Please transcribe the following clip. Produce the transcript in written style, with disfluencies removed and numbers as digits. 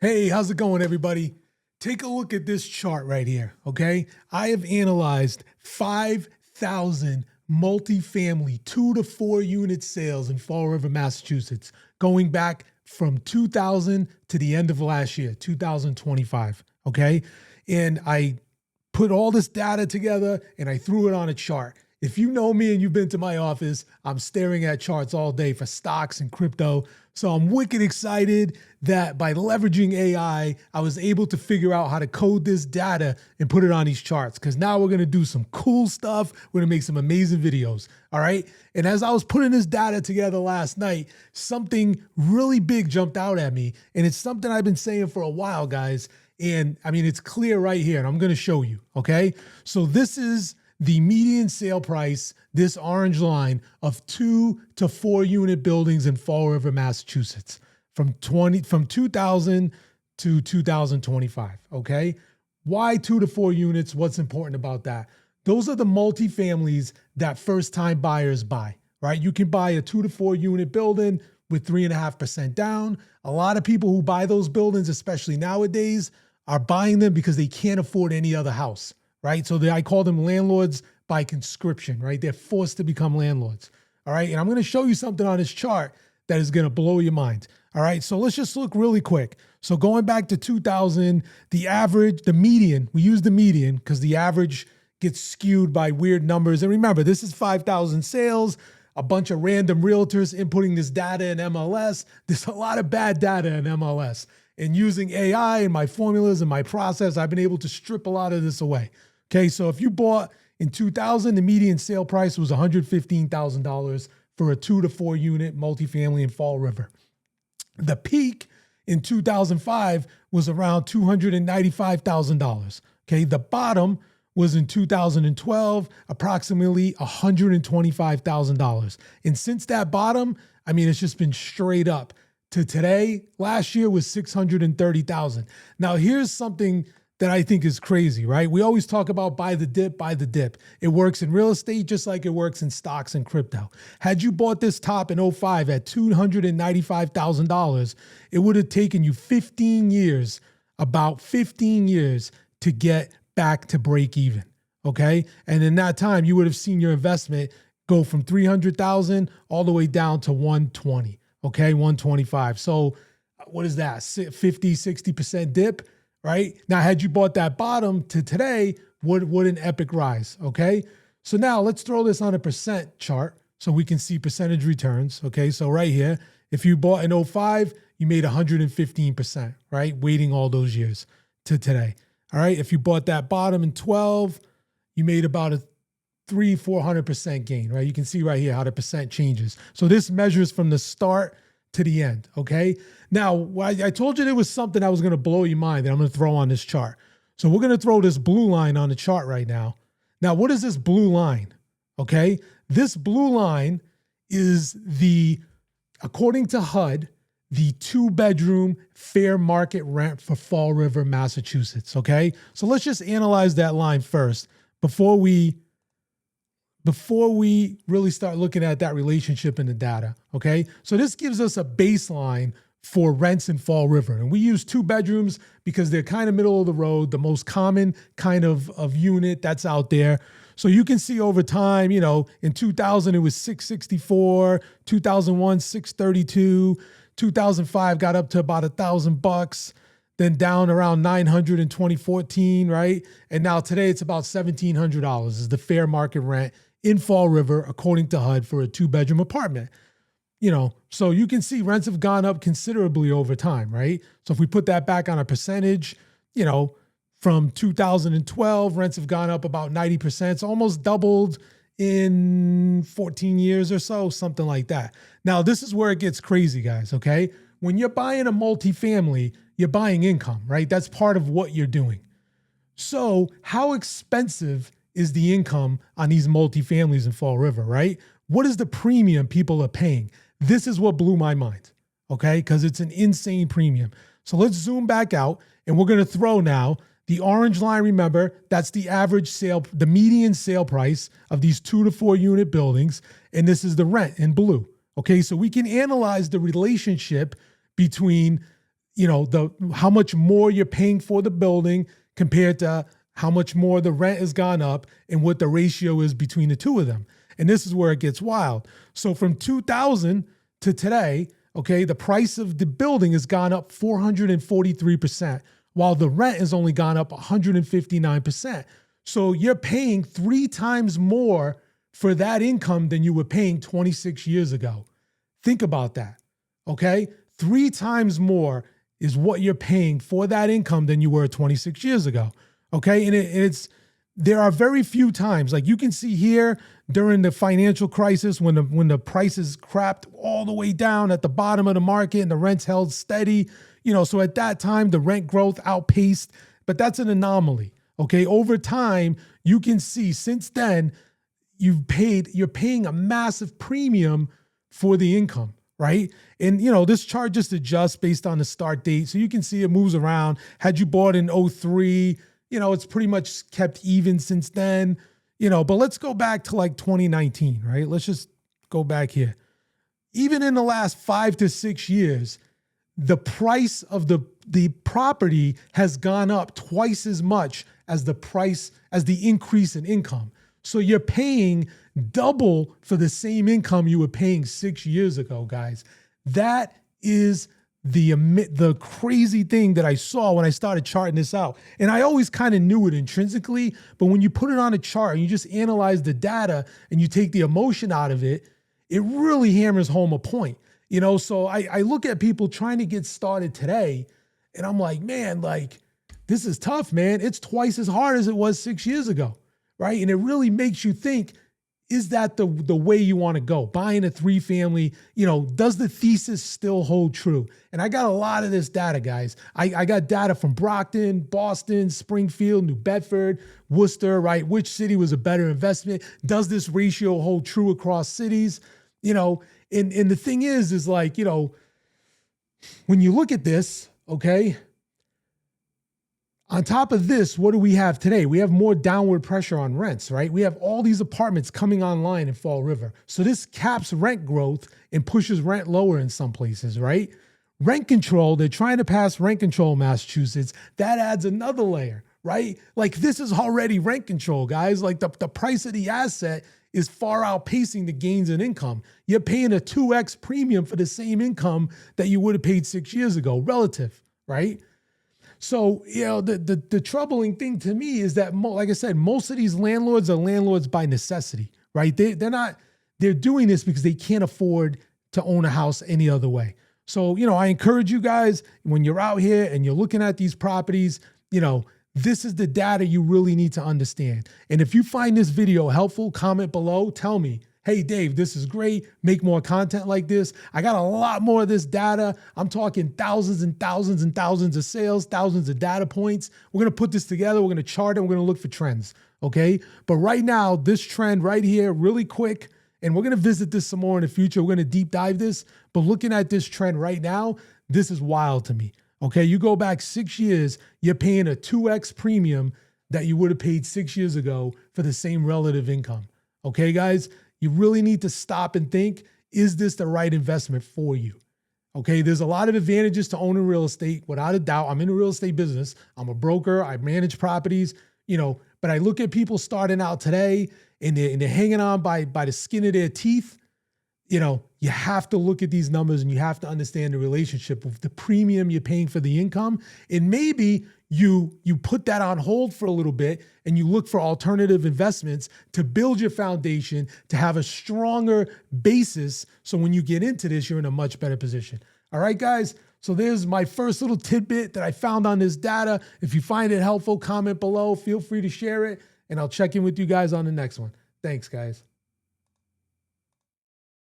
Hey, how's it going, everybody? Take a look at this chart right here, okay? I have analyzed 5,000 multifamily 2 to 4 unit sales in Fall River, Massachusetts, going back from 2000 to the end of last year, 2025, okay? And I put all this data together and I threw it on a chart. If you know me and you've been to my office, I'm staring at charts all day for stocks and crypto. So I'm wicked excited that by leveraging AI, I was able to figure out how to code this data and put it on these charts. Because now we're going to do some cool stuff. We're going to make some amazing videos. All right. And as I was putting this data together last night, something really big jumped out at me. And it's something I've been saying for a while, guys. And I mean, it's clear right here. And I'm going to show you. Okay. So this is the median sale price, this orange line, of 2 to 4 unit buildings in Fall River, Massachusetts from 2000 to 2025, okay? Why 2 to 4 units? What's important about that? Those are the multifamilies that first-time buyers buy, right? You can buy a 2 to 4 unit building with 3.5% down. A lot of people who buy those buildings, especially nowadays, are buying them because they can't afford any other house, right? So I call them landlords by conscription, right? They're forced to become landlords, all right? And I'm going to show you something on this chart that is going to blow your mind, all right? So let's just look really quick. So going back to 2000, the average, the median, we use the median because the average gets skewed by weird numbers. And remember, this is 5,000 sales, a bunch of random realtors inputting this data in MLS. There's a lot of bad data in MLS. And using AI and my formulas and my process, I've been able to strip a lot of this away. Okay, so if you bought in 2000, the median sale price was $115,000 for a 2 to 4 unit multifamily in Fall River. The peak in 2005 was around $295,000. Okay, the bottom was in 2012, approximately $125,000. And since that bottom, I mean, it's just been straight up to today. Last year was $630,000. Now, here's something that I think is crazy, right? We always talk about buy the dip, buy the dip. It works in real estate just like it works in stocks and crypto. Had you bought this top in 05 at $295,000, it would have taken you 15 years, about 15 years to get back to break even, okay? And in that time, you would have seen your investment go from 300,000 all the way down to 120, okay? 125. So what is that? 50, 60% dip? Right? Now, had you bought that bottom to today, what an epic rise, okay? So now let's throw this on a percent chart so we can see percentage returns, okay? So right here, if you bought in 05, you made 115%, right? Waiting all those years to today, all right? If you bought that bottom in 12, you made about a 400% gain, right? You can see right here how the percent changes. So this measures from the start to the end, okay? Now, I told you there was something that was going to blow your mind that I'm going to throw on this chart. So we're going to throw this blue line on the chart right now. Now, what is this blue line? Okay, this blue line is according to HUD, the 2-bedroom fair market rent for Fall River, Massachusetts, okay? So let's just analyze that line first before we really start looking at that relationship in the data, okay? So this gives us a baseline for rents in Fall River. And we use 2 bedrooms because they're kind of middle of the road, the most common kind of unit that's out there. So you can see over time, you know, in 2000, it was $664, 2001, $632, 2005 got up to about $1,000, then down around $900 in 2014, right? And now today it's about $1,700 is the fair market rent in Fall River, according to HUD, for a 2-bedroom apartment. You know, so you can see rents have gone up considerably over time, right? So if we put that back on a percentage, you know, from 2012, rents have gone up about 90%. It's almost doubled in 14 years or so, something like that. Now, this is where it gets crazy, guys, okay? When you're buying a multifamily, you're buying income, right? That's part of what you're doing. So how expensive is the income on these multifamilies in Fall River, right? What is the premium people are paying? This is what blew my mind, okay? Because it's an insane premium. So let's zoom back out, and we're going to throw now the orange line. Remember, that's the average sale, the median sale price of these 2 to 4 unit buildings, and this is the rent in blue, okay? So we can analyze the relationship between how much more you're paying for the building compared to how much more the rent has gone up and what the ratio is between the two of them. And this is where it gets wild. So from 2000 to today, okay, the price of the building has gone up 443%, while the rent has only gone up 159%. So you're paying 3 times more for that income than you were paying 26 years ago. Think about that, okay? 3 times more is what you're paying for that income than you were 26 years ago, okay? And there are very few times, like you can see here during the financial crisis when the prices crapped all the way down at the bottom of the market and the rents held steady, so at that time the rent growth outpaced, but that's an anomaly, okay? Over time, you can see since then, you're paying a massive premium for the income, right? And, this chart just adjusts based on the start date. So you can see it moves around. Had you bought in 03, it's pretty much kept even since then, but let's go back to like 2019, right? Let's just go back here. Even in the last 5 to 6 years, the price of the property has gone up twice as much as the increase in income. So you're paying double for the same income you were paying 6 years ago, guys. That is the crazy thing that I saw when I started charting this out. And I always kind of knew it intrinsically, but when you put it on a chart and you just analyze the data and you take the emotion out of it, it really hammers home a point. So I look at people trying to get started today and I'm like, man, like this is tough, man. It's twice as hard as it was 6 years ago, right? And it really makes you think, is that the way you want to go? Buying a 3-family, does the thesis still hold true? And I got a lot of this data, guys. I got data from Brockton, Boston, Springfield, New Bedford, Worcester, right? Which city was a better investment? Does this ratio hold true across cities? And the thing is like, when you look at this, okay, on top of this, what do we have today? We have more downward pressure on rents, right? We have all these apartments coming online in Fall River. So this caps rent growth and pushes rent lower in some places, right? Rent control, they're trying to pass rent control in Massachusetts. That adds another layer, right? Like this is already rent control, guys. Like the price of the asset is far outpacing the gains in income. You're paying a 2x premium for the same income that you would have paid 6 years ago, relative, right? So, the troubling thing to me is that, like I said, most of these landlords are landlords by necessity, right? They're doing this because they can't afford to own a house any other way. So, I encourage you guys, when you're out here and you're looking at these properties, this is the data you really need to understand. And if you find this video helpful, comment below, tell me, hey, Dave, this is great. Make more content like this. I got a lot more of this data. I'm talking thousands and thousands and thousands of sales, thousands of data points. We're going to put this together. We're going to chart it. We're going to look for trends. Okay. But right now, this trend right here, really quick, and we're going to visit this some more in the future. We're going to deep dive this. But looking at this trend right now, this is wild to me. Okay. You go back 6 years, you're paying a 2x premium that you would have paid 6 years ago for the same relative income. Okay, guys? You really need to stop and think, is this the right investment for you? Okay, there's a lot of advantages to owning real estate, without a doubt. I'm in the real estate business. I'm a broker. I manage properties, but I look at people starting out today and they're hanging on by the skin of their teeth. You have to look at these numbers and you have to understand the relationship of the premium you're paying for the income. And maybe you put that on hold for a little bit and you look for alternative investments to build your foundation, to have a stronger basis. So when you get into this, you're in a much better position. All right, guys. So there's my first little tidbit that I found on this data. If you find it helpful, comment below. Feel free to share it and I'll check in with you guys on the next one. Thanks, guys.